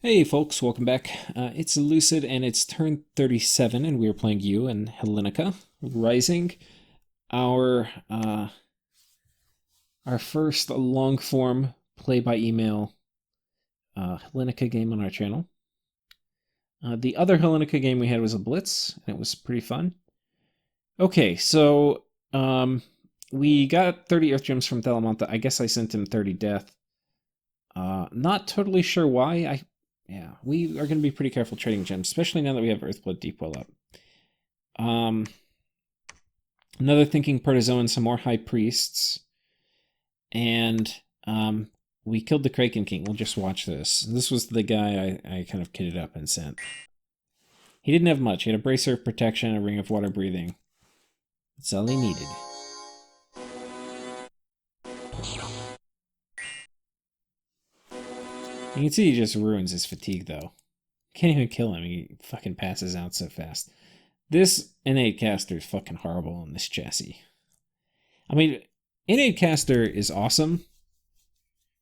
Hey folks, welcome back. It's Lucid and it's turn 37 and we are playing you and Hellenika Rising, our our first long form play by email Hellenika game on our channel. The other Hellenika game we had was a Blitz and it was pretty fun. Okay, so we got 30 Earth Gems from Thalamonta. I guess I sent him 30 Death. Not totally sure why. Yeah, we are going to be pretty careful trading gems, especially now that we have Earthblood Deepwell up. Another Thinking Protozoan, some more High Priests, and we killed the Kraken King. We'll just watch this. This was the guy I kind of kitted up and sent. He didn't have much. He had a Bracer of Protection, a Ring of Water Breathing. That's all he needed. You can see he just ruins his fatigue, though. Can't even kill him. He fucking passes out so fast. This innate caster is fucking horrible on this chassis. I mean, innate caster is awesome,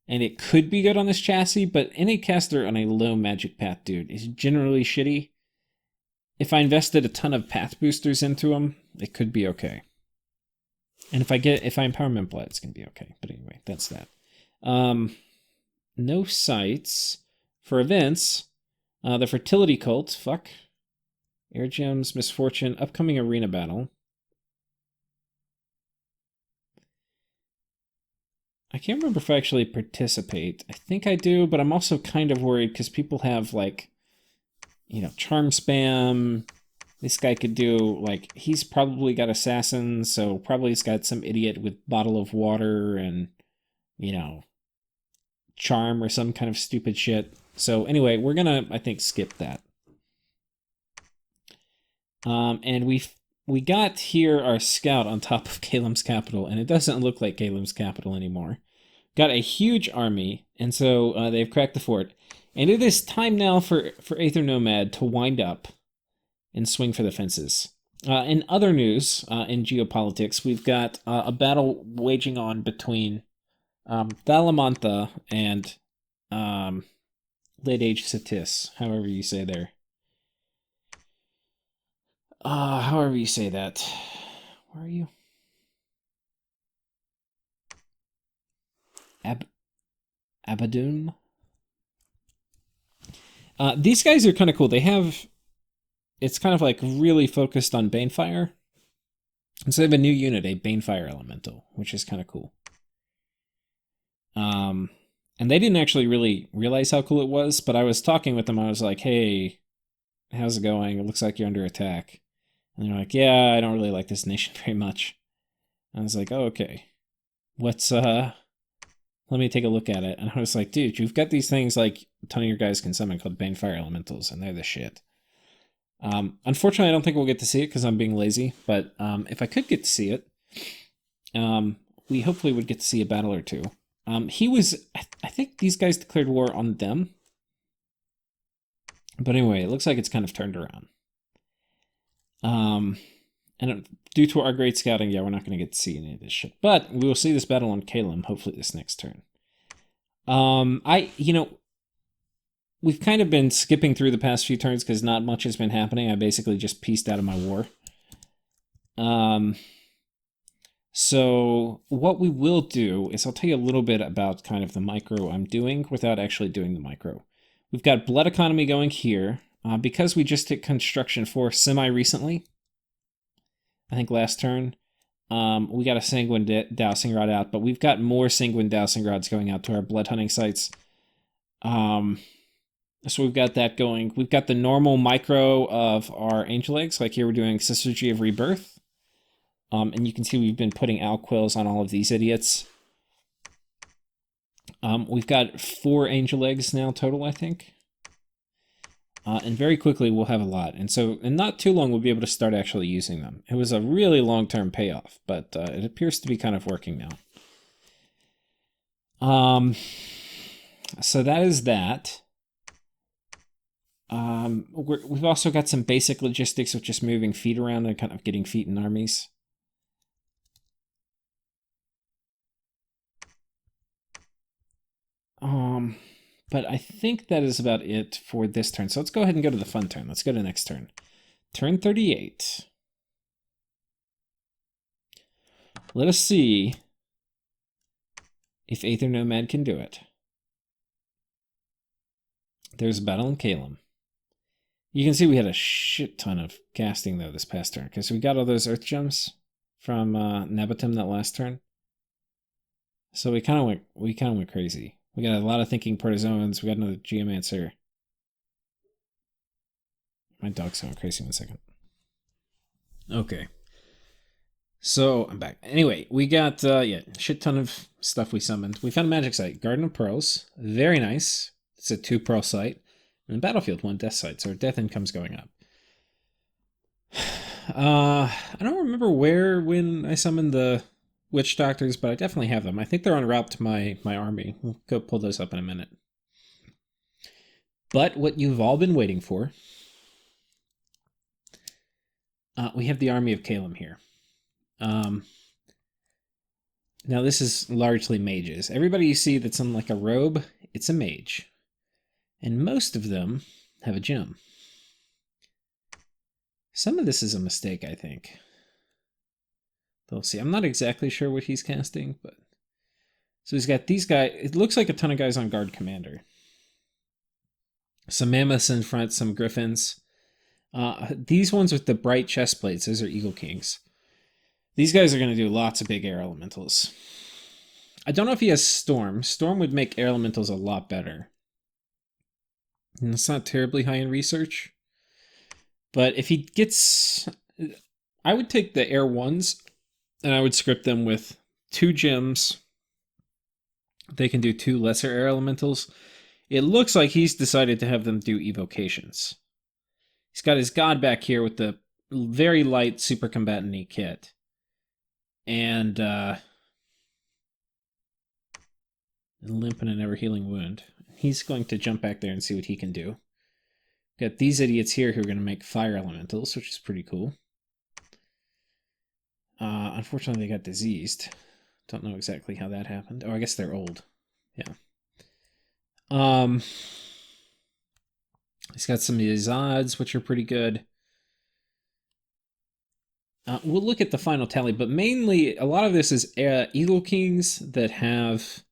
and it could be good on this chassis, but innate caster on a low magic path dude is generally shitty. If I invested a ton of path boosters into him, it could be okay. And if I empowerment blood, it's gonna be okay. But anyway, that's that. No sites for events. The fertility cult, fuck. Air gems, misfortune, upcoming arena battle. I can't remember if I actually participate. I think I do, but I'm also kind of worried because people have like, charm spam. This guy could do like he's probably got assassins, so probably he's got some idiot with bottle of water and charm or some kind of stupid shit. So anyway, we're gonna I think skip that. And we got here our scout on top of Caelum's capital, and it doesn't look like Caelum's capital anymore. Got a huge army, and so they've cracked the fort. And it is time now for Aethernomad to wind up and swing for the fences. In other news, in geopolitics, we've got a battle waging on between Thalamonta and Late Age Satis, however you say there. However you say that. Where are you? Abadoon? These guys are kind of cool. They have... It's kind of like really focused on Banefire. And so they have a new unit, a Banefire Elemental, which is kind of cool. And they didn't actually really realize how cool it was, but I was talking with them. I was like, hey, how's it going? It looks like you're under attack. And they're like, yeah, I don't really like this nation very much. I was like, oh, okay. Let me take a look at it. And I was like, dude, you've got these things like a ton of your guys can summon called Banefire Elementals, and they're the shit. Unfortunately, I don't think we'll get to see it because I'm being lazy, but if I could get to see it, we hopefully would get to see a battle or two. I think these guys declared war on them. But anyway, it looks like it's kind of turned around. And due to our great scouting, yeah, we're not going to get to see any of this shit. But we will see this battle on Caelum, hopefully this next turn. We've kind of been skipping through the past few turns because not much has been happening. I basically just pieced out of my war. So what we will do is I'll tell you a little bit about kind of the micro I'm doing without actually doing the micro. We've got blood economy going here. Because we just hit construction 4 semi-recently, I think last turn, we got a Sanguine Dowsing Rod out, but we've got more Sanguine Dowsing Rods going out to our blood hunting sites. So we've got that going. We've got the normal micro of our Angel Eggs, like here we're doing Syzygy of Rebirth. And you can see we've been putting Alquills on all of these idiots. We've got 4 Angel Eggs now total, I think. And very quickly we'll have a lot. And so in not too long we'll be able to start actually using them. It was a really long-term payoff, but it appears to be kind of working now. So that is that. We've also got some basic logistics of just moving feet around and kind of getting feet in armies. But I think that is about it for this turn. So let's go ahead and go to the fun turn. Let's go to next turn. Turn 38. Let us see if Aethernomad can do it. There's a battle in Caelum. You can see we had a shit ton of casting, though, this past turn. Because we got all those Earth Gems from Nabatum that last turn. So we kind of went crazy. We got a lot of Thinking Protozoans. We got another Geomancer. My dog's going crazy. 1 second. Okay. So, I'm back. Anyway, we got, shit ton of stuff we summoned. We found a magic site. Garden of Pearls. Very nice. It's a 2 Pearl site. And the battlefield, 1 death site. So our death income's going up. I don't remember when I summoned the Witch Doctors, but I definitely have them. I think they're en route to my army. We'll go pull those up in a minute. But what you've all been waiting for, we have the army of Caelum here. Now this is largely mages. Everybody you see that's in like a robe, it's a mage. And most of them have a gem. Some of this is a mistake, I think. We'll see. I'm not exactly sure what he's casting, but... So he's got these guys. It looks like a ton of guys on Guard Commander. Some mammoths in front, some griffins. These ones with the bright chest plates, those are Eagle Kings. These guys are going to do lots of big air elementals. I don't know if he has Storm. Storm would make air elementals a lot better. And it's not terribly high in research. But if he gets... I would take the air ones, and I would script them with 2 gems. They can do 2 lesser air elementals. It looks like he's decided to have them do evocations. He's got his god back here with the very light super combatant-y kit. And limp and a never healing wound. He's going to jump back there and see what he can do. Got these idiots here who are going to make fire elementals, which is pretty cool. Unfortunately, they got diseased. Don't know exactly how that happened. Oh, I guess they're old. Yeah. He's got some of his odds, which are pretty good. We'll look at the final tally, but mainly a lot of this is Eagle Kings that have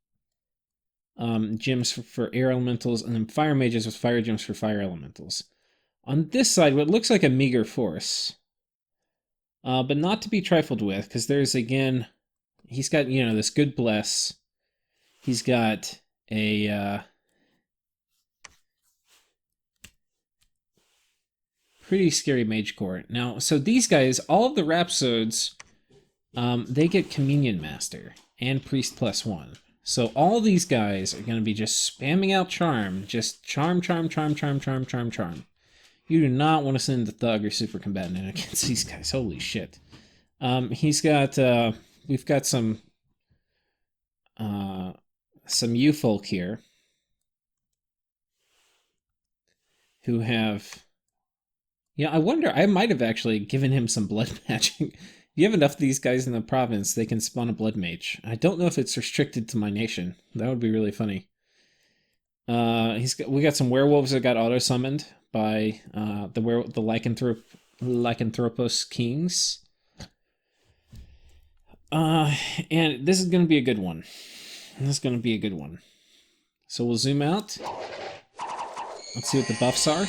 gems for air elementals, and then fire mages with fire gems for fire elementals. On this side, what looks like a meager force, but not to be trifled with, because there's, again, he's got, this good bless. He's got a pretty scary mage court. Now, so these guys, all of the Rhapsodes, they get Communion Master and Priest +1. So all these guys are going to be just spamming out Charm. Just Charm, Charm, Charm, Charm, Charm, Charm, Charm. You do not want to send the Thug or Super Combatant in against these guys. Holy shit. He's got, we've got some U-folk here who have... Yeah, I wonder, I might have actually given him some blood matching. If you have enough of these guys in the province, they can spawn a blood mage. I don't know if it's restricted to my nation. That would be really funny. We got some werewolves that got auto-summoned by the Lycanthropos Kings. And this is going to be a good one. So we'll zoom out. Let's see what the buffs are.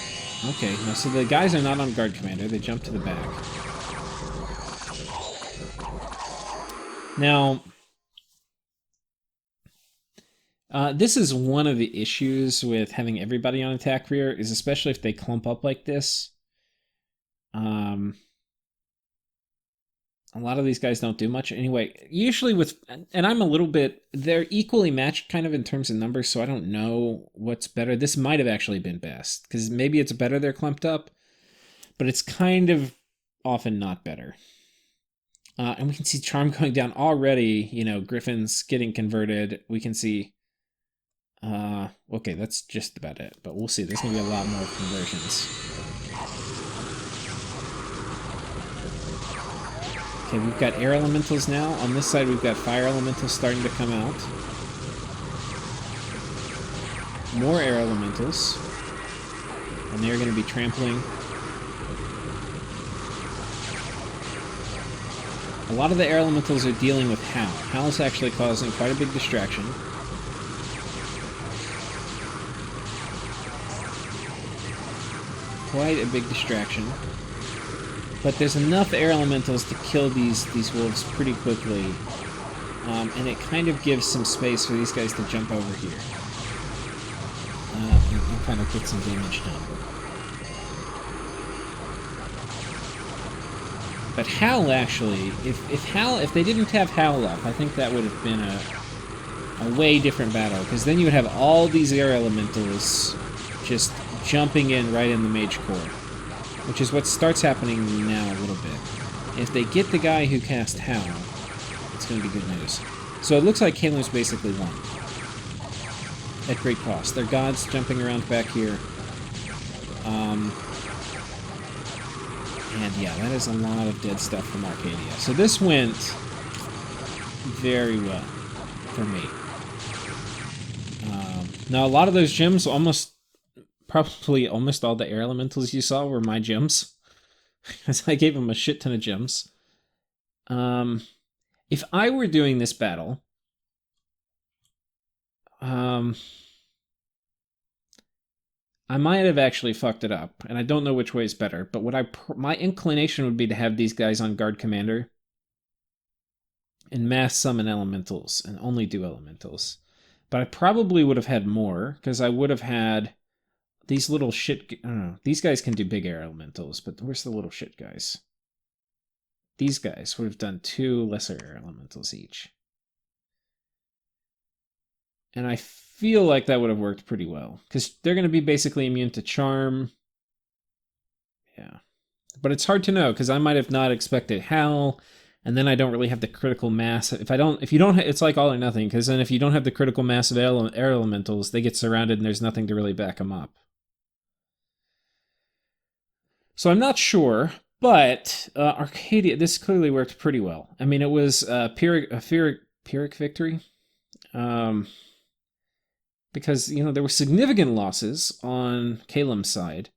Okay, now so the guys are not on Guard Commander. They jump to the back. Now, this is one of the issues with having everybody on attack rear, is especially if they clump up like this. A lot of these guys don't do much. Anyway, usually and I'm a little bit, they're equally matched kind of in terms of numbers, so I don't know what's better. This might have actually been best, because maybe it's better they're clumped up, but it's kind of often not better. And we can see Charm going down already, Griffins getting converted. We can see, okay, that's just about it, but we'll see. There's going to be a lot more conversions. Okay, we've got air elementals now. On this side, we've got fire elementals starting to come out. more air elementals. And they're going to be trampling. A lot of the air elementals are dealing with Howl. Howl's actually causing quite a big distraction. Quite a big distraction. But there's enough air elementals to kill these wolves pretty quickly. And it kind of gives some space for these guys to jump over here. And kind of get some damage done. But Howl actually, if they didn't have Howl up, I think that would have been a way different battle, because then you would have all these air elementals just jumping in right in the mage core, which is what starts happening now a little bit. If they get the guy who cast Howl, it's going to be good news. So it looks like Caelum's basically won. At great cost. Their gods jumping around back here. And yeah, that is a lot of dead stuff from Arcadia. So this went very well for me. Now a lot of those gems, probably almost all the air elementals you saw were my gems. Because I gave them a shit ton of gems. If I were doing this battle, I might have actually fucked it up, and I don't know which way is better, but my inclination would be to have these guys on guard commander and mass summon elementals and only do elementals. But I probably would have had more, because I would have had these little shit... I don't know. These guys can do big air elementals, but where's the little shit guys? These guys would have done 2 lesser air elementals each. And I feel like that would have worked pretty well, because they're going to be basically immune to charm. Yeah. But it's hard to know, because I might have not expected Howl, and then I don't really have the critical mass. If you don't, it's like all or nothing, because then if you don't have the critical mass of air elementals, they get surrounded and there's nothing to really back them up. So I'm not sure, but Arcadia, this clearly worked pretty well. I mean, it was a Pyrrhic victory. Because, there were significant losses on Caelum's side.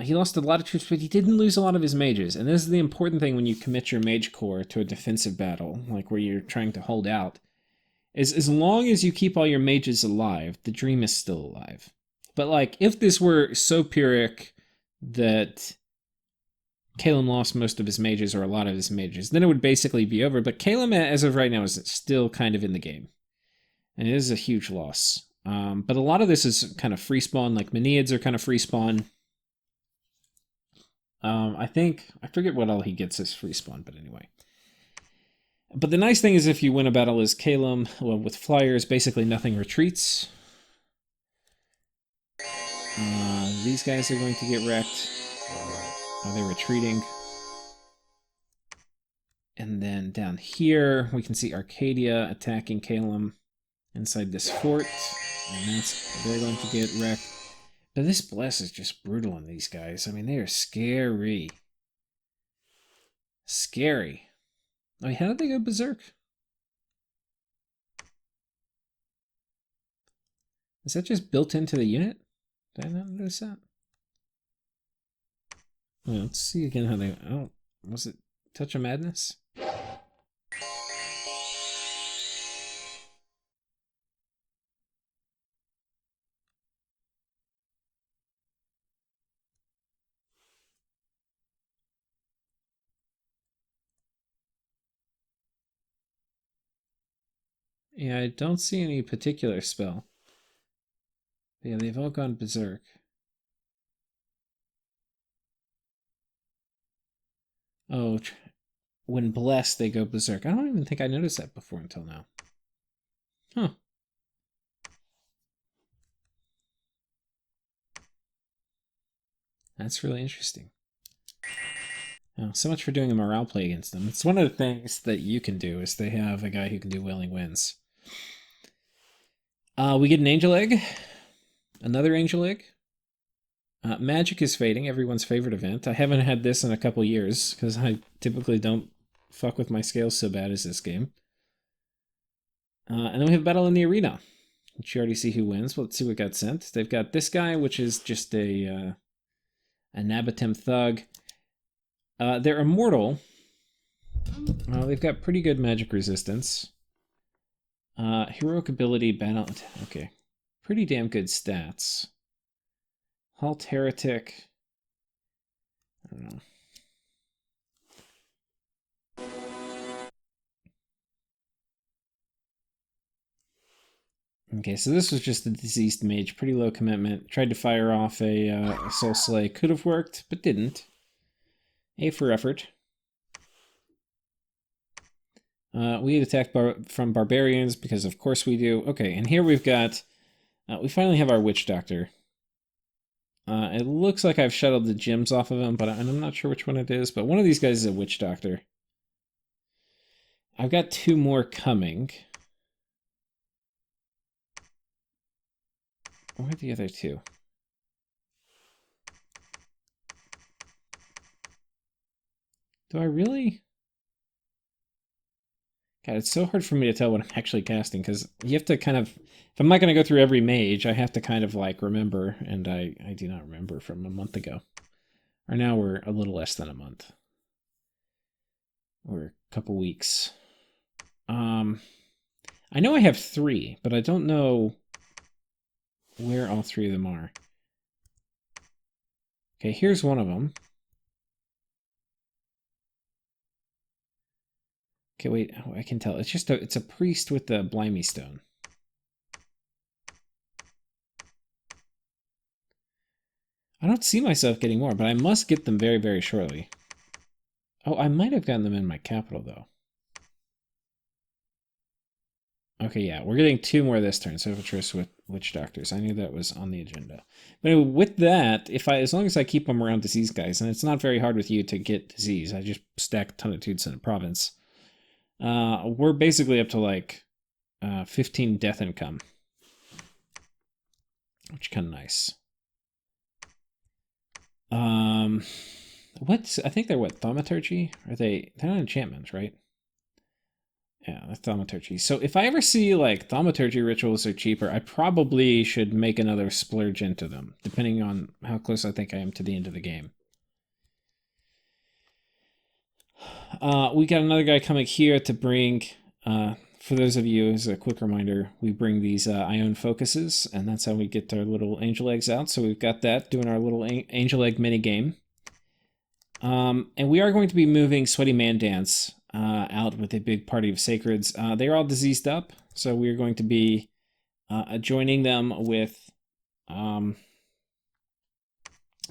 He lost a lot of troops, but he didn't lose a lot of his mages. And this is the important thing when you commit your mage core to a defensive battle, like where you're trying to hold out, is as long as you keep all your mages alive, the dream is still alive. But, if this were so Pyrrhic that Caelum lost most of his mages or a lot of his mages, then it would basically be over. But Caelum, as of right now, is still kind of in the game. And it is a huge loss. But a lot of this is kind of free spawn, like Meneids are kind of free spawn. I forget what all he gets as free spawn, but anyway. But the nice thing is if you win a battle as Caelum, well, with flyers, basically nothing retreats. These guys are going to get wrecked. Oh, they're retreating. And then down here, we can see Arcadia attacking Caelum inside this fort, and they're going to get wrecked. But this bless is just brutal on these guys. I mean, they are scary. Scary. I mean, how did they go berserk? Is that just built into the unit? Did I not notice that? Well, let's see again how they... Oh, was it Touch of Madness? Yeah, I don't see any particular spell. Yeah, they've all gone berserk. Oh, when blessed, they go berserk. I don't even think I noticed that before until now. Huh. That's really interesting. Oh, so much for doing a morale play against them. It's one of the things that you can do, is they have a guy who can do Wailing Winds. We get an Angel Egg. Another Angel Egg. Magic is fading, everyone's favorite event. I haven't had this in a couple years, because I typically don't fuck with my scales so bad as this game. And then we have Battle in the Arena, Did you already see who wins? Well, let's see what got sent. They've got this guy, which is just a Nabatem thug. They're immortal. They've got pretty good magic resistance. Heroic ability, battle. Okay. Pretty damn good stats. Halt Heretic. I don't know. Okay, so this was just a diseased mage. Pretty low commitment. Tried to fire off a Soul Slay. Could have worked, but didn't. A for effort. We get attacked from barbarians because of course we do. Okay, and here we've got... we finally have our Witch Doctor. It looks like I've shuttled the gems off of him, but I'm not sure which one it is. But one of these guys is a Witch Doctor. I've got 2 more coming. Where are the other 2? Do I really? God, it's so hard for me to tell what I'm actually casting, because you have to kind of... If I'm not going to go through every mage, I have to kind of, like, remember, and I do not remember from a month ago. Or now we're a little less than a month. Or a couple weeks. I know I have 3, but I don't know where all 3 of them are. Okay, here's one of them. Okay, wait, oh, I can tell. It's just it's a priest with the Blimey Stone. I don't see myself getting more, but I must get them very, very shortly. Oh, I might have gotten them in my capital, though. Okay, yeah, we're getting 2 more this turn. Servitress with Witch Doctors. I knew that was on the agenda. But anyway, with that, as long as I keep them around disease guys, and it's not very hard with you to get disease. I just stack a ton of dudes in a province. We're basically up to like 15 death income, which is kind of nice. I think they're what, thaumaturgy? They're not enchantments, right? Yeah, that's thaumaturgy. So if I ever see like thaumaturgy rituals are cheaper, I probably should make another splurge into them, depending on how close I think I am to the end of the game. We got another guy coming here to bring, for those of you, as a quick reminder, we bring these Ion Focuses, and that's how we get our little angel eggs out. So we've got that, doing our little angel egg mini game. And we are going to be moving Sweaty Man Dance out with a big party of sacreds. They're all diseased up, so we're going to be joining them with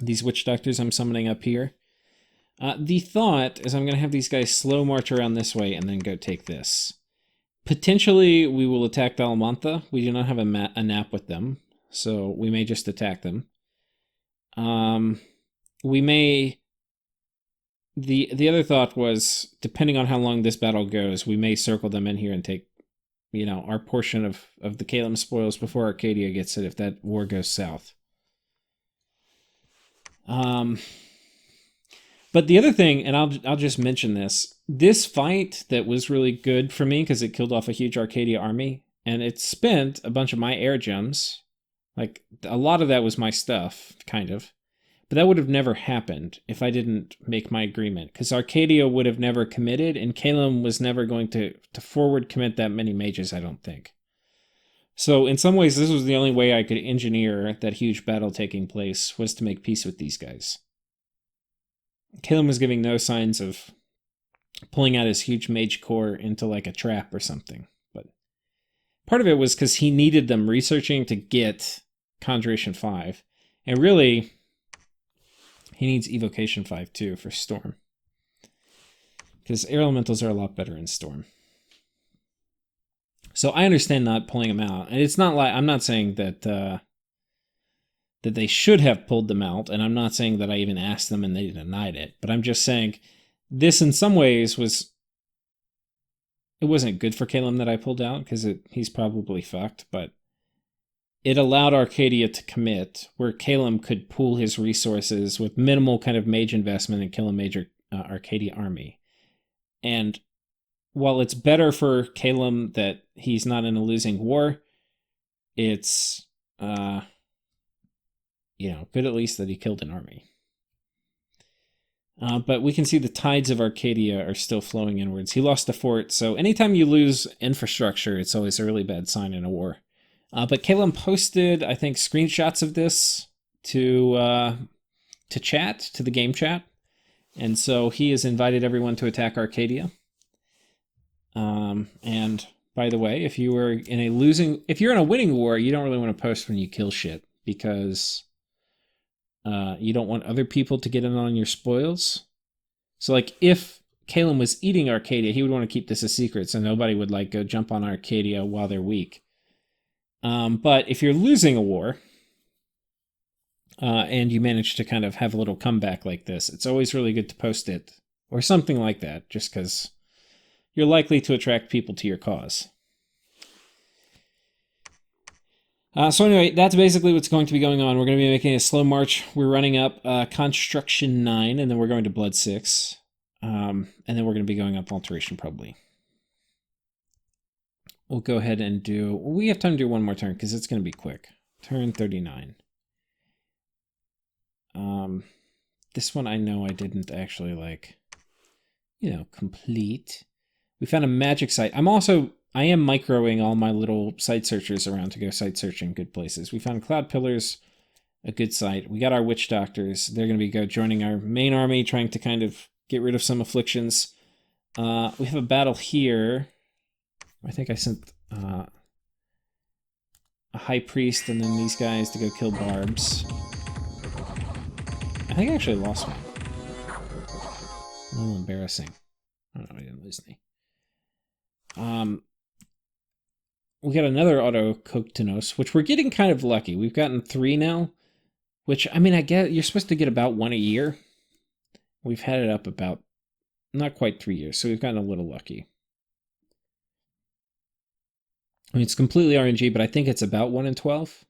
these Witch Doctors I'm summoning up here. The thought is I'm going to have these guys slow march around this way and then go take this. Potentially, we will attack the Almantha. We do not have a nap with them, so we may just attack them. We may... The other thought was, depending on how long this battle goes, we may circle them in here and take, you know, our portion of the Caelum spoils before Arcadia gets it if that war goes south. But the other thing, and I'll just mention this fight that was really good for me because it killed off a huge Arcadia army, and it spent a bunch of my air gems. Like, a lot of that was my stuff, kind of. But that would have never happened if I didn't make my agreement, because Arcadia would have never committed, and Caelum was never going to forward commit that many mages, I don't think. So in some ways, this was the only way I could engineer that huge battle taking place, was to make peace with these guys. Caelum was giving no signs of pulling out his huge mage core into like a trap or something. But part of it was because he needed them researching to get Conjuration 5. And really, he needs Evocation 5 too for Storm. Because air elementals are a lot better in Storm. So I understand not pulling them out. And it's not like, I'm not saying that that they should have pulled them out, and I'm not saying that I even asked them and they denied it, but I'm just saying this in some ways it wasn't good for Caelum that I pulled out, because he's probably fucked, but it allowed Arcadia to commit, where Caelum could pool his resources with minimal kind of mage investment and kill a major Arcadia army. And while it's better for Caelum that he's not in a losing war, it's, you know, good at least that he killed an army. But we can see the tides of Arcadia are still flowing inwards. He lost a fort, so anytime you lose infrastructure, it's always a really bad sign in a war. But Caelum posted, I think, screenshots of this to chat, to the game chat. And so he has invited everyone to attack Arcadia. And by the way, if you're in a winning war, you don't really want to post when you kill shit, because you don't want other people to get in on your spoils. So, like, if Caelum was eating Arcadia, he would want to keep this a secret so nobody would, like, go jump on Arcadia while they're weak. But if you're losing a war, and you manage to kind of have a little comeback like this, it's always really good to post it, or something like that, just because you're likely to attract people to your cause. So anyway, that's basically what's going to be going on. We're going to be making a slow march. We're running up Construction 9, and then we're going to Blood 6. And then we're going to be going up Alteration, probably. We'll go ahead and do... We have time to do one more turn, because it's going to be quick. Turn 39. This one I know I didn't actually, like, you know, complete. We found a magic site. I am microing all my little site searchers around to go site searching good places. We found Cloud Pillars, a good site. We got our Witch Doctors. They're going to be joining our main army, trying to kind of get rid of some afflictions. We have a battle here. I think I sent a High Priest and then these guys to go kill Barbs. I think I actually lost one. A little embarrassing. Oh no, I didn't lose any. We got another Auto Koktenos, which we're getting kind of lucky. We've gotten 3 now, which, I mean, I get you're supposed to get about 1 a year. We've had it up about not quite 3 years, so we've gotten a little lucky. I mean, it's completely RNG, but I think it's about 1 in 12,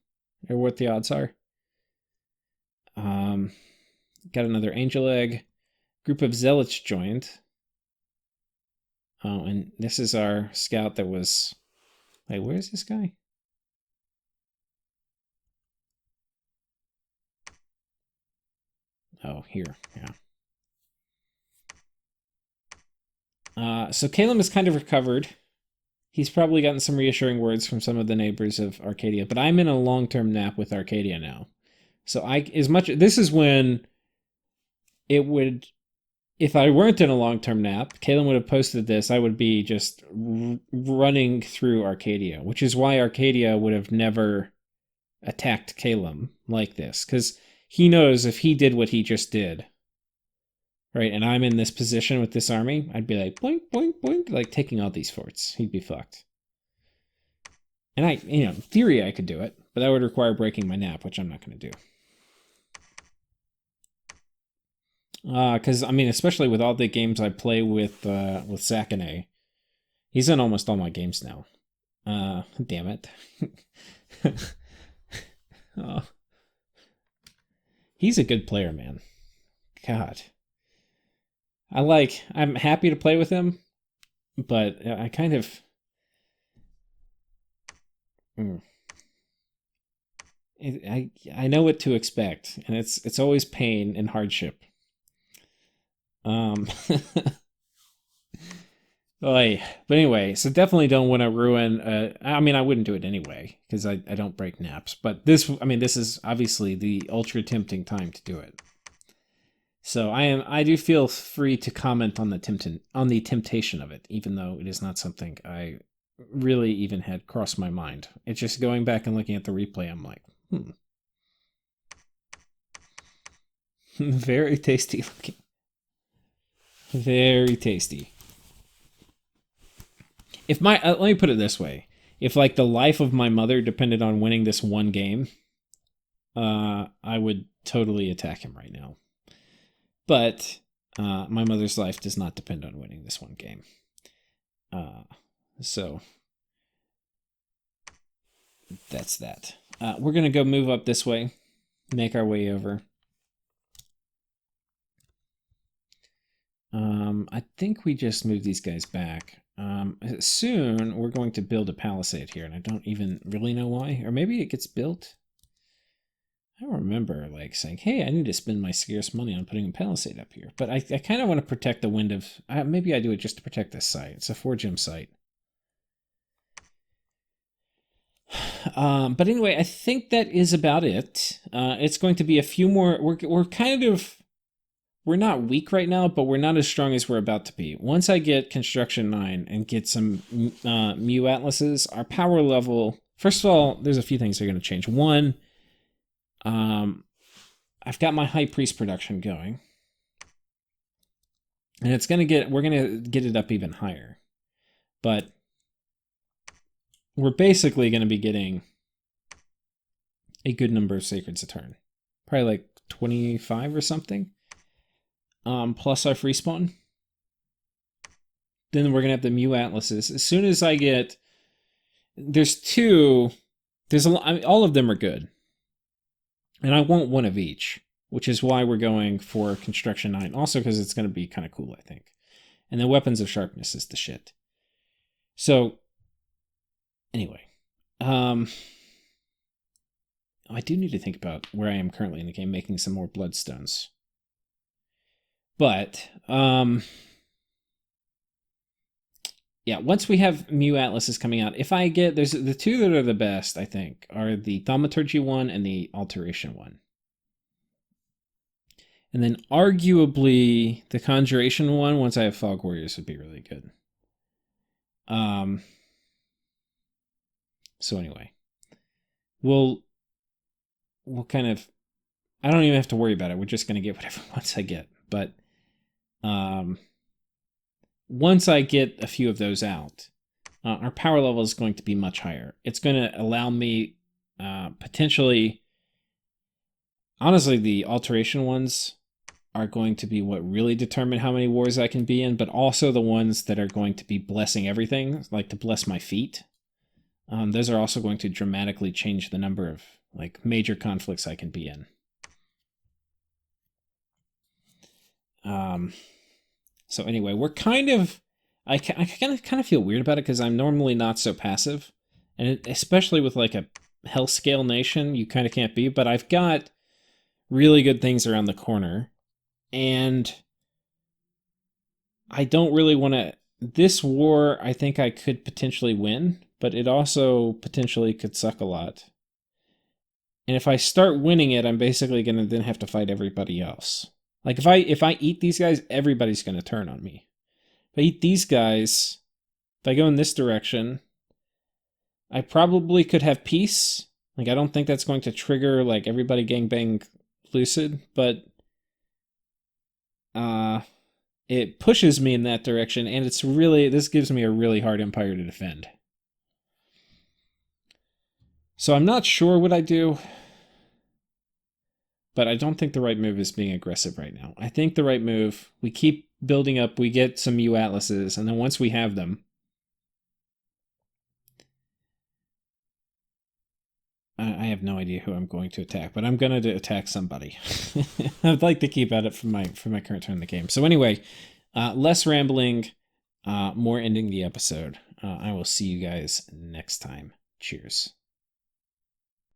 or what the odds are. Got another Angel Egg. Group of Zealots joined. Oh, and this is our scout that was... Wait, where is this guy? Oh, here, yeah. So Caelum has kind of recovered. He's probably gotten some reassuring words from some of the neighbors of Arcadia, but I'm in a long-term nap with Arcadia now. So this is when it would... If I weren't in a long-term nap, Caelum would have posted this, I would be just running through Arcadia, which is why Arcadia would have never attacked Caelum like this, because he knows if he did what he just did, right, and I'm in this position with this army, I'd be like, boink, boink, boink, like taking all these forts. He'd be fucked. And in theory I could do it, but that would require breaking my nap, which I'm not going to do. Because, I mean, especially with all the games I play with Sakane, he's in almost all my games now. Damn it. Oh. He's a good player, man. God. I'm happy to play with him, but I kind of... I know what to expect, and it's always pain and hardship. But anyway, so definitely don't want to ruin. I mean, I wouldn't do it anyway because I don't break naps. But this is obviously the ultra tempting time to do it. So I do feel free to comment on the temptation of it, even though it is not something I really even had crossed my mind. It's just going back and looking at the replay. I'm like, very tasty looking. Very tasty. If let me put it this way. If, like, the life of my mother depended on winning this one game, I would totally attack him right now. But my mother's life does not depend on winning this one game. So that's that. We're going to go move up this way, make our way over. I think we just move these guys back. soon we're going to build a palisade here, and I don't even really know why. Or maybe it gets built. I don't remember like saying, hey, I need to spend my scarce money on putting a palisade up here. But I kind of want to protect the wind of... maybe I do it just to protect this site. It's a 4-gem site. But anyway, I think that is about it. It's going to be a few more... We're kind of... We're not weak right now, but we're not as strong as we're about to be. Once I get Construction 9 and get some Mu Atlases, our power level... First of all, there's a few things that are going to change. One, I've got my High Priest production going. And it's going to get... We're going to get it up even higher. But we're basically going to be getting a good number of Sacreds a turn. Probably like 25 or something. Plus our free spawn. Then we're going to have the Mu Atlases. As soon as I get... There's two... There's a lot, I mean, all of them are good. And I want one of each, which is why we're going for Construction 9. Also because it's going to be kind of cool, I think. And then Weapons of Sharpness is the shit. So, anyway. I do need to think about where I am currently in the game, making some more Bloodstones. But, yeah, once we have Mu Atlases coming out, if I get, there's the two that are the best, I think, are the Thaumaturgy one and the Alteration one. And then arguably the Conjuration one, once I have Fog Warriors, would be really good. So anyway, we'll kind of, I don't even have to worry about it. We're just going to get whatever once I get. But once I get a few of those out, our power level is going to be much higher. It's going to allow me potentially... Honestly, the Alteration ones are going to be what really determine how many wars I can be in, but also the ones that are going to be blessing everything, like to bless my feet. Those are also going to dramatically change the number of like major conflicts I can be in. So anyway, we're kind of... I kind of feel weird about it because I'm normally not so passive. And especially with like a Hellscale nation, you kind of can't be. But I've got really good things around the corner. And I don't really want to... This war, I think I could potentially win. But it also potentially could suck a lot. And if I start winning it, I'm basically going to then have to fight everybody else. Like, if I eat these guys, everybody's going to turn on me. If I eat these guys, if I go in this direction, I probably could have peace. Like, I don't think that's going to trigger, like, everybody gangbang Lucid, but it pushes me in that direction, and it's really... This gives me a really hard empire to defend. So I'm not sure what I do. But I don't think the right move is being aggressive right now. I think the right move, we keep building up, we get some Mu Atlases, and then once we have them, I have no idea who I'm going to attack, but I'm going to attack somebody. I'd like to keep at it for my current turn in the game. So anyway, less rambling, more ending the episode. I will see you guys next time. Cheers.